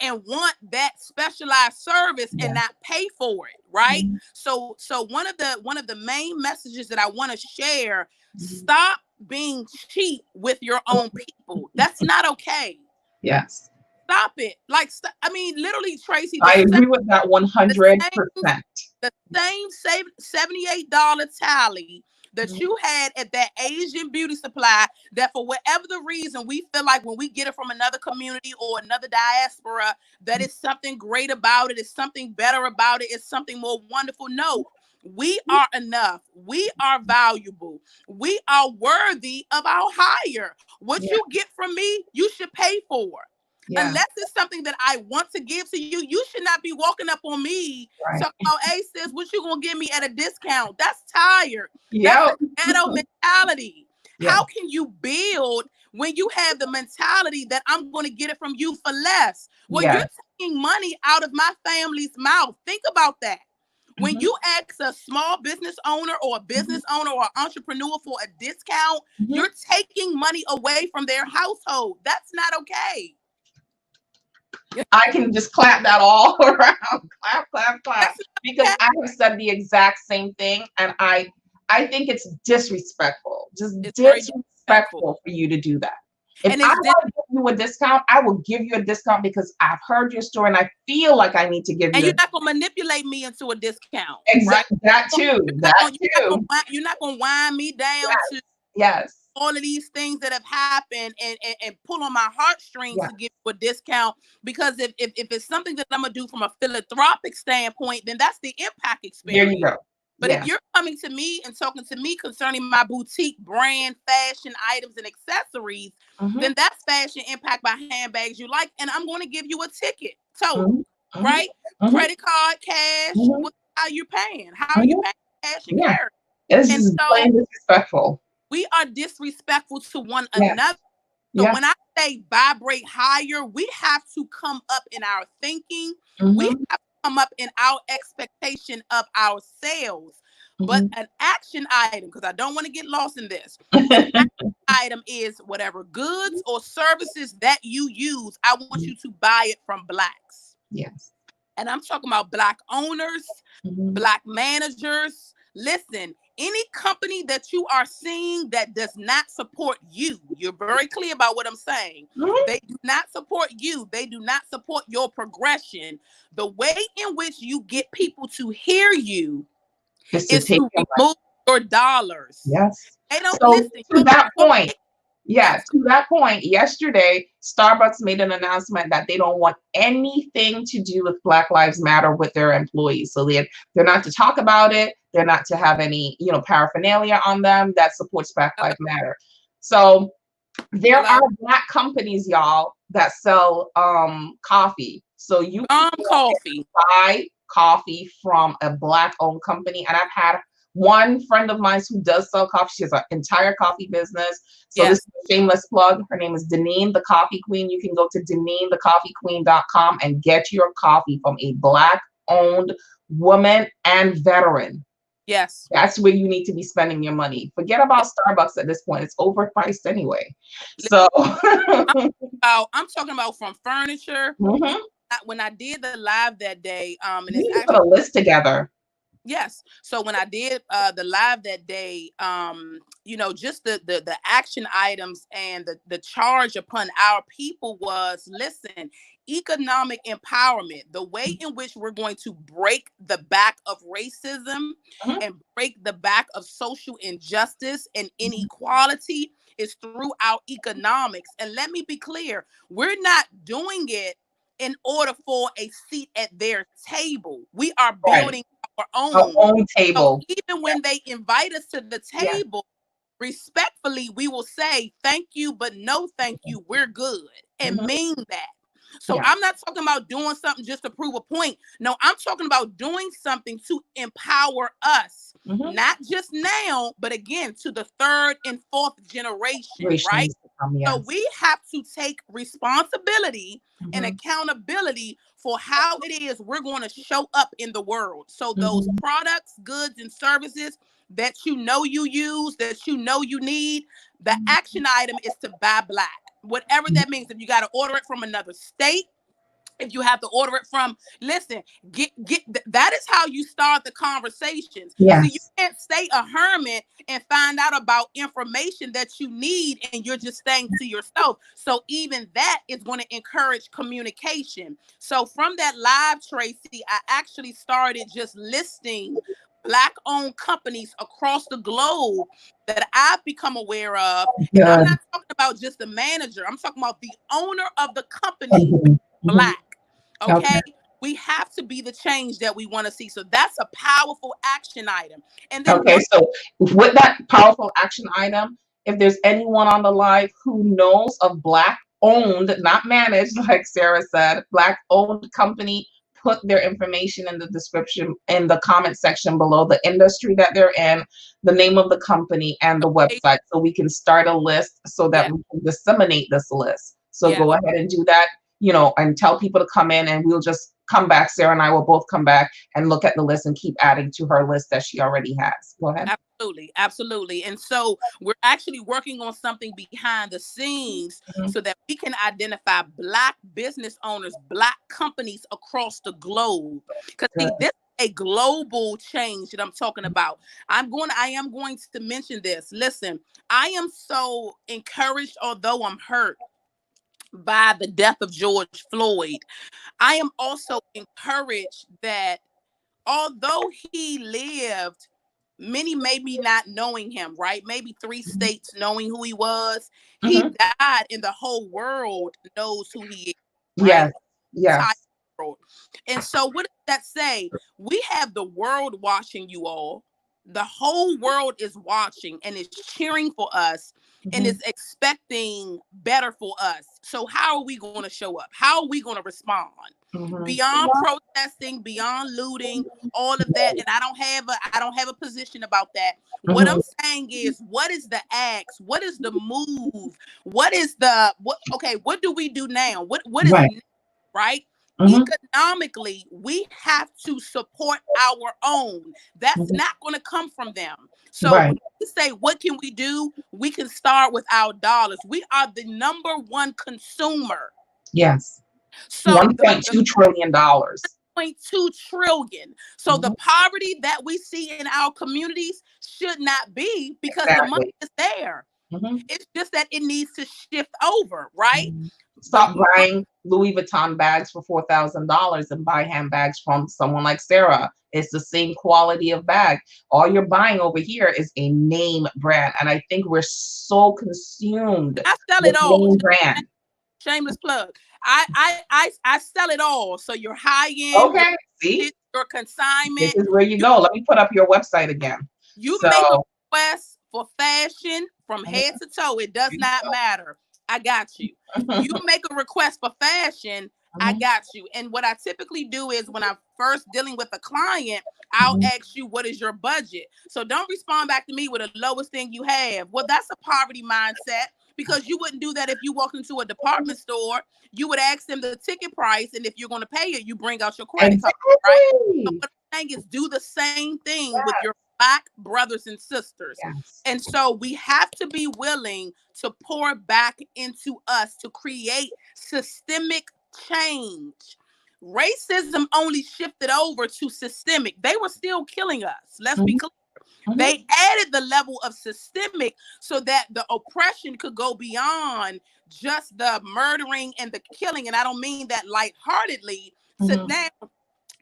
and want that specialized service and not pay for it, right? So one of the main messages that I want to share, stop being cheap with your own people. That's not okay. Yes. Stop it. Like, I mean, literally, Tracy. I agree with that 100%. The same $78 tally that you had at that Asian beauty supply, that for whatever the reason, we feel like when we get it from another community or another diaspora, that it's something great about it, it's something better about it, it's something more wonderful. No, we are enough. We are valuable. We are worthy of our hire. What you get from me, you should pay for. Unless it's something that I want to give to you, you should not be walking up on me talking about, hey, sis, what you gonna give me at a discount? That's tired. That's a ghetto mentality. How can you build when you have the mentality that I'm going to get it from you for less? Well, you're taking money out of my family's mouth. Think about that. When you ask a small business owner or a business owner or entrepreneur for a discount, you're taking money away from their household. That's not okay. I can just clap that all around. Clap, clap, clap. Because I have said the exact same thing. And I think it's disrespectful. It's disrespectful for you to do that. If I want to give you a discount, I will give you a discount because I've heard your story and I feel like I need to give you. And you're not gonna manipulate me into a discount. Exactly. Right? That too. You're not gonna wind me down to all of these things that have happened and pull on my heartstrings to give you a discount. Because if it's something that I'm gonna do from a philanthropic standpoint, then that's the impact experience. There you go. But if you're coming to me and talking to me concerning my boutique brand, fashion items, and accessories, then that's Fashion Impact by HandBagsULike, and I'm going to give you a ticket. So, right? Credit card, cash, how you paying? How are you paying cash and carry? This is plain disrespectful. We are disrespectful to one another. So when I say vibrate higher, we have to come up in our thinking. We have to come up in our expectation of ourselves. But an action item, because I don't want to get lost in this, an action item is whatever goods or services that you use. I want you to buy it from Blacks. Yes. And I'm talking about Black owners, Black managers. Listen, any company that you are seeing that does not support you, you're very clear about what I'm saying. They do not support you. They do not support your progression. The way in which you get people to hear you is to remove your dollars. Yes. They don't listen. To that point, yesterday, Starbucks made an announcement that they don't want anything to do with Black Lives Matter with their employees. So they're not to talk about it. They're not to have any, paraphernalia on them that supports Black Lives Matter. So there are Black companies, y'all, that sell coffee So you Coffee. buy coffee from a Black-owned company. And I've had one friend of mine who does sell coffee. She has an entire coffee business. So this Yes. is a shameless plug. Her name is Deneen the Coffee Queen. You can go to DeneenTheCoffeeQueen.com and get your coffee from a Black-owned woman and veteran. Yes. That's where you need to be spending your money. Forget about Starbucks at this point. It's overpriced anyway. So I'm talking about from furniture. Mhm. When I did the live that day, and You it's need to put actually a list together. yes. So when I did the live that day, just the action items and the charge upon our people was, listen, economic empowerment, the way in which we're going to break the back of racism Mhm. and break the back of social injustice and Mhm. inequality is through our economics. And let me be clear, we're not doing it in order for a seat at their table. We are Right. building our Our own. own So table. even when they invite us to the Yeah. table, respectfully, we will say thank you, but no thank you. We're good, and Mhm. mean that. So Yeah. I'm not talking about doing something just to prove a point. No, I'm talking about doing something to empower us, Mhm. not just now, but again to the third and fourth generation, right? Generations to come, So yes. we have to take responsibility and Mhm. accountability for how it is we're going to show up in the world. So those Mhm. products, goods, and services that you know you use, that you know you need, the action item is to buy Black. Whatever that means. If you got to order it from another state, if you have to order it from, listen, that is how you start the conversations. See, you Yes. can't stay a hermit and find out about information that you need and you're just staying to yourself. So even that is going to encourage communication. So from that live, Tracy, I actually started just listing Black-owned companies across the globe that I've become aware of. And I'm Good. not talking about just the manager. I'm talking about the owner of the company Mhm. Mhm. Black. Okay. Okay. We have to be the change that we want to see. So that's a powerful action item. And then Okay. one, So with that powerful action item, if there's anyone on the live who knows of Black owned, not managed, like Sarah said, Black owned company, put their information in the description in the comment section below, the industry that they're in, the name of the company, and the website, so we can start a list so that yeah, we can disseminate this list. So yeah, go ahead and do that, and tell people to come in, and we'll just come back. Sarah and I will both come back and look at the list and keep adding to her list that she already has. Go ahead. absolutely, absolutely. And so we're actually working on something behind the scenes Mhm. so that we can identify Black business owners, Black companies across the globe. Because Good. see, this is a global change that I'm talking about. I am going to mention this. Listen, I am so encouraged, although I'm hurt by the death of George Floyd. I am also encouraged that although he lived, many maybe not knowing him, right? Maybe three Mhm. states knowing who he was. He Mhm. died and the whole world knows who he is, right? Yes. Entire Yes. world. And so what does that say? We have the world watching, you all. The whole world is watching and is cheering for us and Mhm. is expecting better for us. So how are we going to show up? How are we going to respond? Mhm. Beyond protesting, beyond looting, all of that. And I don't have a position about that. What I'm Mhm. saying is, what is the axe? What is the move? What is the what? Okay, what do we do now? What is Right. next, right? Mhm. Economically, we have to support our own. That's Mhm. not going to come from them. So when Right. we say, what can we do? We can start with our dollars. We are the number one consumer. Yes. So the $1.2 trillion. 0.2 trillion. So the Mhm. poverty that we see in our communities should not be because the money Exactly. is there. Mhm. It's just that it needs to shift over, right? Mhm. The Stop buying Louis Vuitton bags for $4,000 and buy handbags from someone like Sarah. It's the same quality of bag. All you're buying over here is a name brand. And I think we're so consumed I sell it with all. name brand. Shameless plug. I sell it all. So your high end, Okay. See, your this consignment, is where you you go. Let me put up your website again. you make a So, request for fashion from head to toe. It does not matter. I got you. You make a request for fashion. I got you. And what I typically do is when I'm first dealing with a client, I'll Mhm. ask you, what is your budget? So don't respond back to me with the lowest thing you have. Well, that's a poverty mindset, because you wouldn't do that if you walked into a department store. You would ask them the ticket price, and if you're going to pay it, you bring out your credit card, right? So Exactly. what I'm saying is do the same thing with Yes. your Black brothers and sisters. Yes. And so we have to be willing to pour back into us to create systemic change. Racism only shifted over to systemic. They were still killing us. Let's be Mhm. clear. Mhm. They added the level of systemic so that the oppression could go beyond just the murdering and the killing. And I don't mean that lightheartedly, to Mhm. now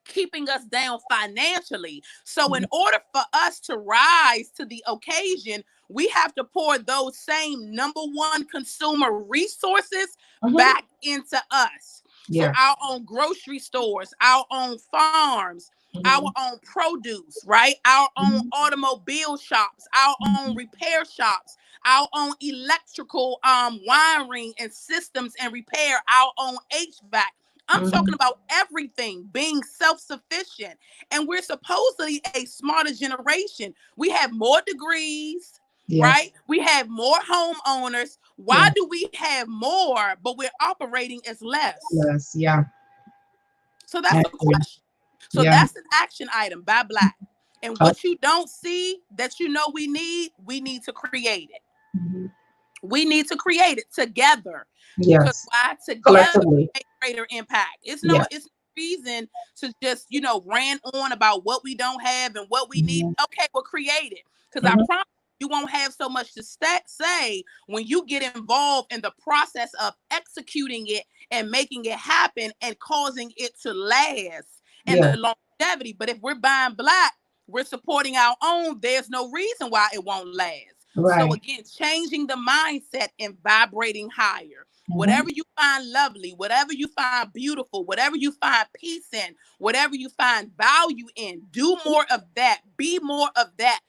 keeping us down financially. So in order for us to rise to the occasion, we have to pour those same number one consumer resources Mhm. back into us. So Yeah. our own grocery stores, our own farms, our Mhm. own produce, right? Our own Mhm. automobile shops, our own Mhm. repair shops, our own electrical wiring and systems and repair, our own HVAC. I'm talking Mhm. about everything being self-sufficient. And we're supposedly a smarter generation. We have more degrees, right? Yes. We have more homeowners. Why Yes. do we have more, but we're operating as less? Yes. Yeah. So that's I the agree. question. So Yeah. that's an action item by Black. And Oh. what you don't see that you know we need to create it. Mhm. We need to create it together. Because Yes. why? Together we Collectively. make greater impact. Yeah. It's no reason to just, rant on about what we don't have and what we need. Mhm. Okay, well, create it. Because I Mhm. promise you won't have so much to say when you get involved in the process of executing it and making it happen and causing it to last and Yeah. the longevity. But if we're buying Black, we're supporting our own, there's no reason why it won't last. So Right. again, changing the mindset and vibrating higher. Mhm. Whatever you find lovely, whatever you find beautiful, whatever you find peace in, whatever you find value in, do more of that. Be more of that.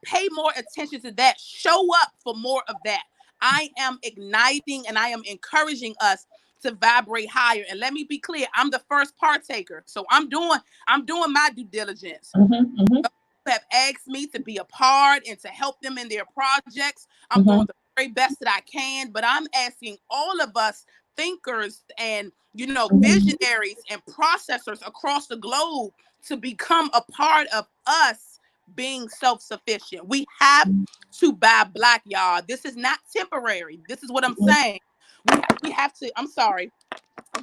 Pay more attention to that. Show up for more of that. I am igniting and I am encouraging us to vibrate higher. And let me be clear, I'm the first partaker. So I'm doing my due diligence. Mhm. Mhm. Have asked me to be a part and to help them in their projects. I'm doing Mhm. the very best that I can, but I'm asking all of us thinkers and Mhm. visionaries and processors across the globe to become a part of us being self-sufficient. We have to buy Black, y'all. This is not temporary. This is what I'm Mhm. saying. We have to. I'm sorry.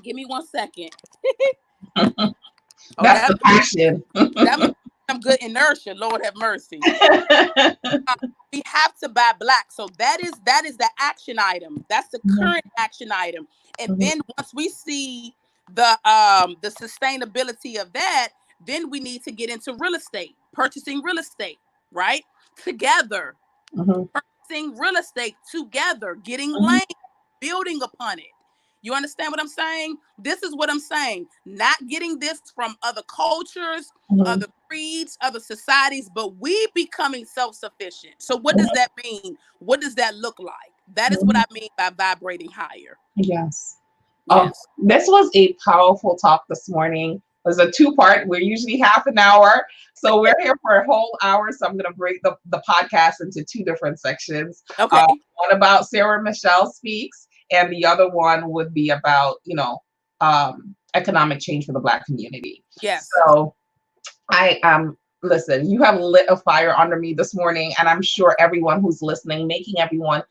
Give me 1 second. Oh, That's the passion. that must be some good inertia. Lord have mercy. We have to buy Black. So that is the action item. That's the Mhm. current action item. And Mhm. then once we see the sustainability of that, then we need to get into real estate, purchasing real estate, right? Together, Mhm. purchasing real estate together, getting Mhm. land, building upon it. You understand what I'm saying? This is what I'm saying. Not getting this from other cultures, Mhm. other creeds, other societies, but we becoming self-sufficient. So what does Mhm. that mean? What does that look like? That is what Mhm. I mean by vibrating higher. Yes. Yes. This was a powerful talk this morning. It was a two-part. We're usually half an hour. So we're here for a whole hour. So I'm going to break the podcast into two different sections. Okay. One about Sarah Michelle Speaks, and the other one would be about, economic change for the Black community. Yes. So listen, you have lit a fire under me this morning, and I'm sure everyone who's listening, making everyone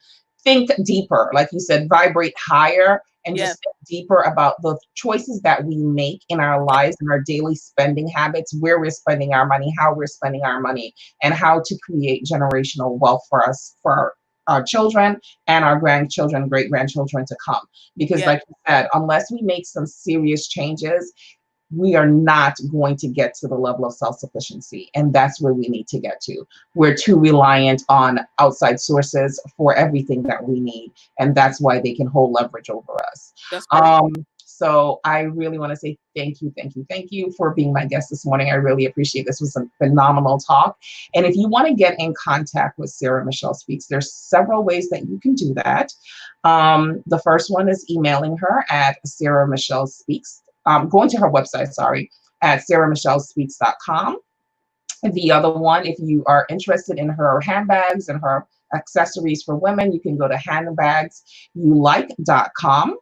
think deeper, like you said, vibrate higher and Yes. just think deeper about the choices that we make in our lives and our daily spending habits, where we're spending our money, how we're spending our money, and how to create generational wealth for us, for our children and our grandchildren, great grandchildren to come. Because, Yes. like you said, unless we make some serious changes, we are not going to get to the level of self-sufficiency. And that's where we need to get to. We're too reliant on outside sources for everything that we need. And that's why they can hold leverage over us. That's right. So I really want to say thank you for being my guest this morning. I really appreciate this. It was a phenomenal talk. And if you want to get in contact with Sarah Michelle Speaks, there's several ways that you can do that. The first one is emailing her at Sarah Michelle Speaks, going to her website, at sarahmichellespeaks.com. The other one, if you are interested in her handbags and her accessories for women, you can go to handbagsulike.com.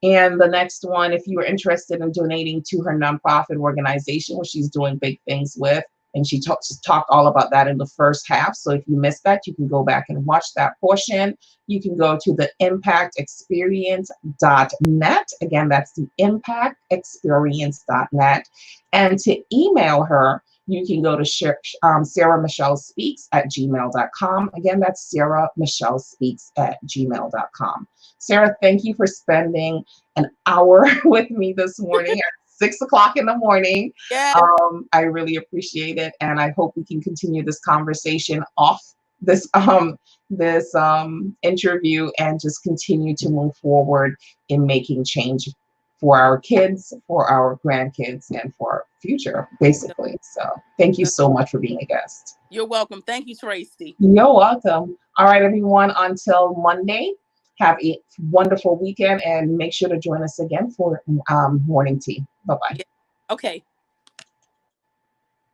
And the next one, if you are interested in donating to her nonprofit organization, which she's doing big things with, and she talked all about that in the first half. So if you missed that, you can go back and watch that portion. You can go to the impactexperience.net. Again, that's the impactexperience.net. And to email her, you can go to Sarah Michelle Speaks at gmail.com. Again, that's Sarah Michelle Speaks at gmail.com. Sarah, thank you for spending an hour with me this morning at 6 o'clock in the morning. Yeah. I really appreciate it, and I hope we can continue this conversation off this interview and just continue to move forward in making change for our kids, for our grandkids, and for our future, basically. So thank you so much for being a guest. You're welcome. Thank you, Tracy. You're welcome. All right, everyone, until Monday, have a wonderful weekend and make sure to join us again for morning tea. Bye-bye. Okay.